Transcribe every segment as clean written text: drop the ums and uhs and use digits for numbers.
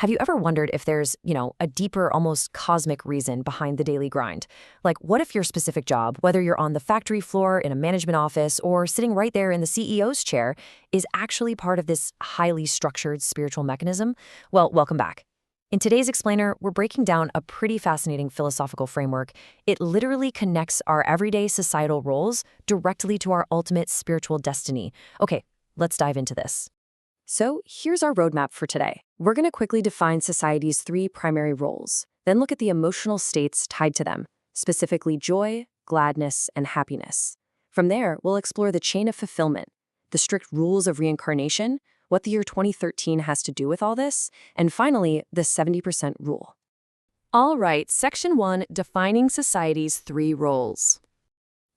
Have you ever wondered if there's, a deeper, almost cosmic reason behind the daily grind? Like, what if your specific job, whether you're on the factory floor, in a management office, or sitting right there in the CEO's chair, is actually part of this highly structured spiritual mechanism? Well, welcome back. In today's explainer, we're breaking down a pretty fascinating philosophical framework. It literally connects our everyday societal roles directly to our ultimate spiritual destiny. Okay, let's dive into this. So here's our roadmap for today. We're going to quickly define society's three primary roles, then look at the emotional states tied to them, specifically joy, gladness, and happiness. From there, we'll explore the chain of fulfillment, the strict rules of reincarnation, what the year 2013 has to do with all this, and finally, the 70% rule. All right, Section 1, Defining Society's Three Roles.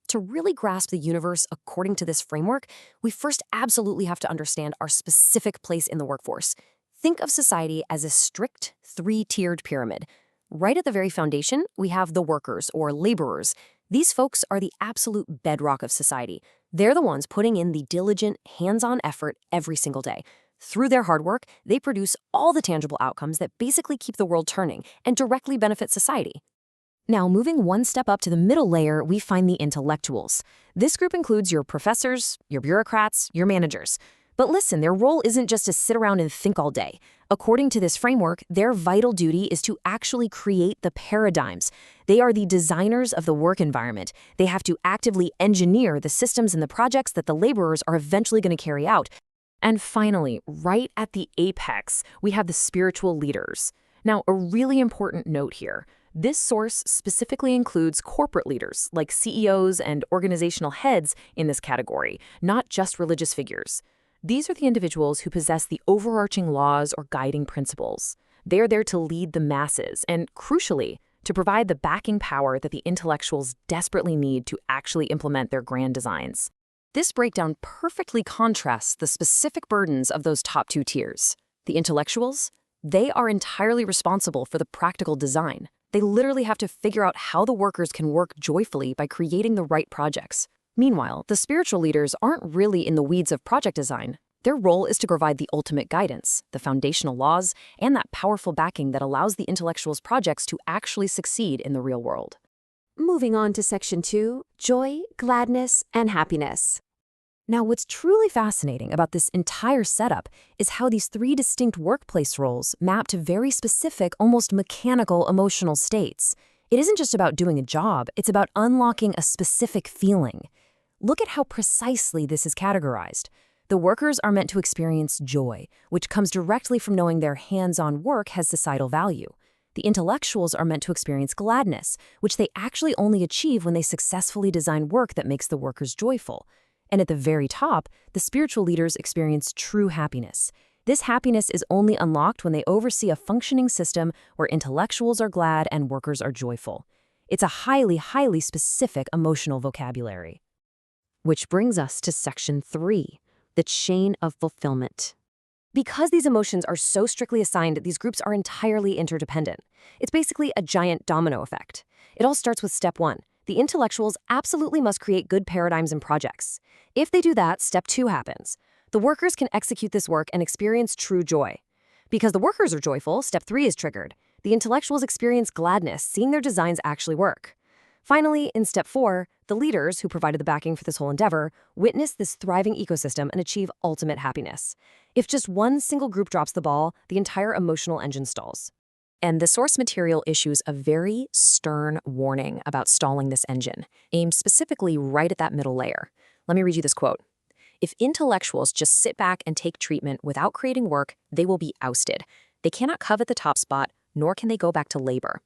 To really grasp the universe according to this framework, we first absolutely have to understand our specific place in the workforce. Think of society as a strict, three-tiered pyramid. Right at the very foundation, we have the workers, or laborers. These folks are the absolute bedrock of society. They're the ones putting in the diligent, hands-on effort every single day. Through their hard work, they produce all the tangible outcomes that basically keep the world turning and directly benefit society. Now, moving one step up to the middle layer, we find the intellectuals. This group includes your professors, your bureaucrats, your managers. But listen, their role isn't just to sit around and think all day. According to this framework, their vital duty is to actually create the paradigms. They are the designers of the work environment. They have to actively engineer the systems and the projects that the laborers are eventually going to carry out. And finally, right at the apex, we have the spiritual leaders. Now, a really important note here. This source specifically includes corporate leaders, like CEOs and organizational heads in this category, not just religious figures. These are the individuals who possess the overarching laws or guiding principles. They're there to lead the masses and, crucially, to provide the backing power that the intellectuals desperately need to actually implement their grand designs. This breakdown perfectly contrasts the specific burdens of those top two tiers. The intellectuals, they are entirely responsible for the practical design. They literally have to figure out how the workers can work joyfully by creating the right projects. Meanwhile, the spiritual leaders aren't really in the weeds of project design. Their role is to provide the ultimate guidance, the foundational laws, and that powerful backing that allows the intellectuals' projects to actually succeed in the real world. Moving on to Section 2, Joy, Gladness, and Happiness. Now, what's truly fascinating about this entire setup is how these three distinct workplace roles map to very specific, almost mechanical emotional states. It isn't just about doing a job, it's about unlocking a specific feeling. Look at how precisely this is categorized. The workers are meant to experience joy, which comes directly from knowing their hands-on work has societal value. The intellectuals are meant to experience gladness, which they actually only achieve when they successfully design work that makes the workers joyful. And at the very top, the spiritual leaders experience true happiness. This happiness is only unlocked when they oversee a functioning system where intellectuals are glad and workers are joyful. It's a highly, highly specific emotional vocabulary. Which brings us to Section 3, the chain of fulfillment. Because these emotions are so strictly assigned, these groups are entirely interdependent. It's basically a giant domino effect. It all starts with Step 1. The intellectuals absolutely must create good paradigms and projects. If they do that, Step 2 happens. The workers can execute this work and experience true joy. Because the workers are joyful, Step 3 is triggered. The intellectuals experience gladness, seeing their designs actually work. Finally, in Step 4, the leaders, who provided the backing for this whole endeavor, witness this thriving ecosystem and achieve ultimate happiness. If just one single group drops the ball, the entire emotional engine stalls. And the source material issues a very stern warning about stalling this engine, aimed specifically right at that middle layer. Let me read you this quote. If intellectuals just sit back and take treatment without creating work, they will be ousted. They cannot covet the top spot, nor can they go back to labor.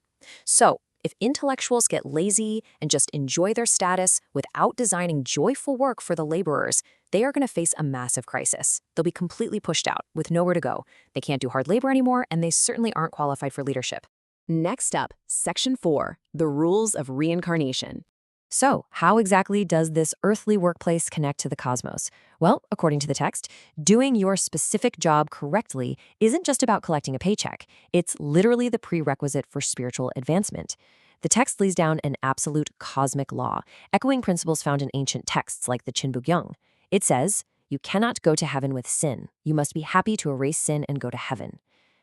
So, if intellectuals get lazy and just enjoy their status without designing joyful work for the laborers, they are going to face a massive crisis. They'll be completely pushed out, with nowhere to go. They can't do hard labor anymore, and they certainly aren't qualified for leadership. Next up, Section 4, the rules of reincarnation. So, how exactly does this earthly workplace connect to the cosmos? Well, according to the text, doing your specific job correctly isn't just about collecting a paycheck. It's literally the prerequisite for spiritual advancement. The text lays down an absolute cosmic law, echoing principles found in ancient texts like the Jungbub. It says, "You cannot go to heaven with sin. You must be happy to erase sin and go to heaven."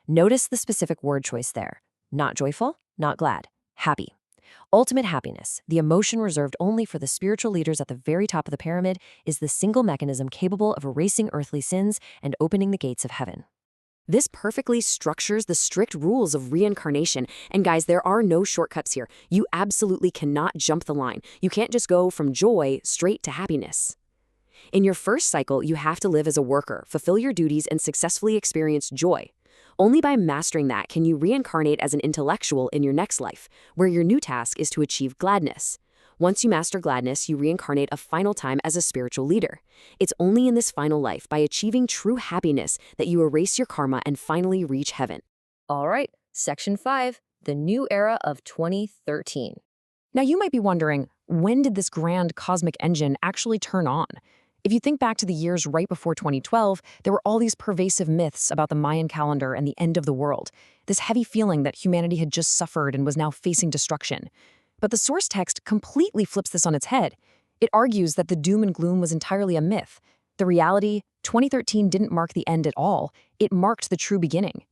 Notice the specific word choice there. Not joyful, not glad, happy. Ultimate happiness, the emotion reserved only for the spiritual leaders at the very top of the pyramid, is the single mechanism capable of erasing earthly sins and opening the gates of heaven. This perfectly structures the strict rules of reincarnation. And guys, there are no shortcuts here. You absolutely cannot jump the line. You can't just go from joy straight to happiness. In your first cycle, you have to live as a worker, fulfill your duties, and successfully experience joy. Only by mastering that can you reincarnate as an intellectual in your next life, where your new task is to achieve gladness. Once you master gladness, you reincarnate a final time as a spiritual leader. It's only in this final life, by achieving true happiness, that you erase your karma and finally reach heaven. All right, Section 5, the new era of 2013. Now you might be wondering, when did this grand cosmic engine actually turn on? If you think back to the years right before 2012, there were all these pervasive myths about the Mayan calendar and the end of the world, this heavy feeling that humanity had just suffered and was now facing destruction. But the source text completely flips this on its head. It argues that the doom and gloom was entirely a myth. The reality, 2013 didn't mark the end at all. It marked the true beginning.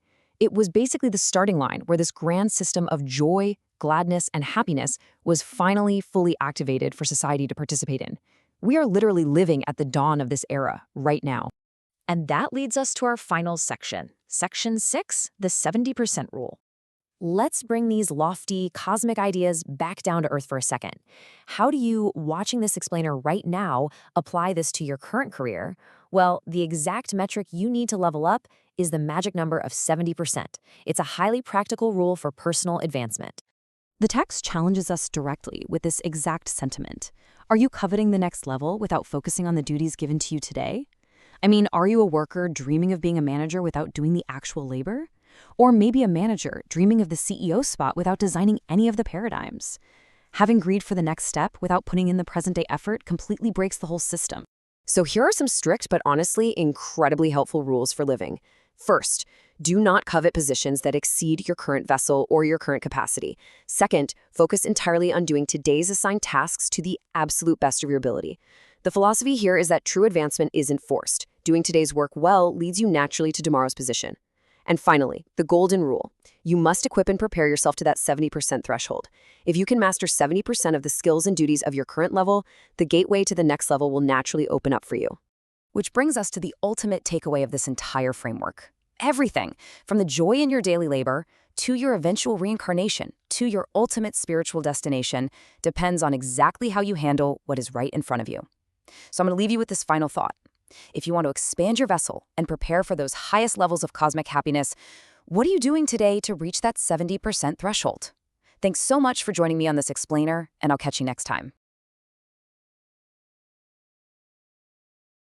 It was basically the starting line where this grand system of joy, gladness, and happiness was finally fully activated for society to participate in. We are literally living at the dawn of this era right now. And that leads us to our final section, Section 6, the 70% rule. Let's bring these lofty, cosmic ideas back down to earth for a second. How do you, watching this explainer right now, apply this to your current career? Well, the exact metric you need to level up is the magic number of 70%. It's a highly practical rule for personal advancement. The text challenges us directly with this exact sentiment. Are you coveting the next level without focusing on the duties given to you today? I mean, are you a worker dreaming of being a manager without doing the actual labor? Or maybe a manager dreaming of the CEO spot without designing any of the paradigms? Having greed for the next step without putting in the present-day effort completely breaks the whole system. So here are some strict but honestly incredibly helpful rules for living. First, do not covet positions that exceed your current vessel or your current capacity. Second, focus entirely on doing today's assigned tasks to the absolute best of your ability. The philosophy here is that true advancement isn't forced. Doing today's work well leads you naturally to tomorrow's position. And finally, the golden rule. You must equip and prepare yourself to that 70% threshold. If you can master 70% of the skills and duties of your current level, the gateway to the next level will naturally open up for you. Which brings us to the ultimate takeaway of this entire framework. Everything, from the joy in your daily labor, to your eventual reincarnation, to your ultimate spiritual destination, depends on exactly how you handle what is right in front of you. So I'm going to leave you with this final thought. If you want to expand your vessel and prepare for those highest levels of cosmic happiness, what are you doing today to reach that 70% threshold? Thanks so much for joining me on this explainer, and I'll catch you next time.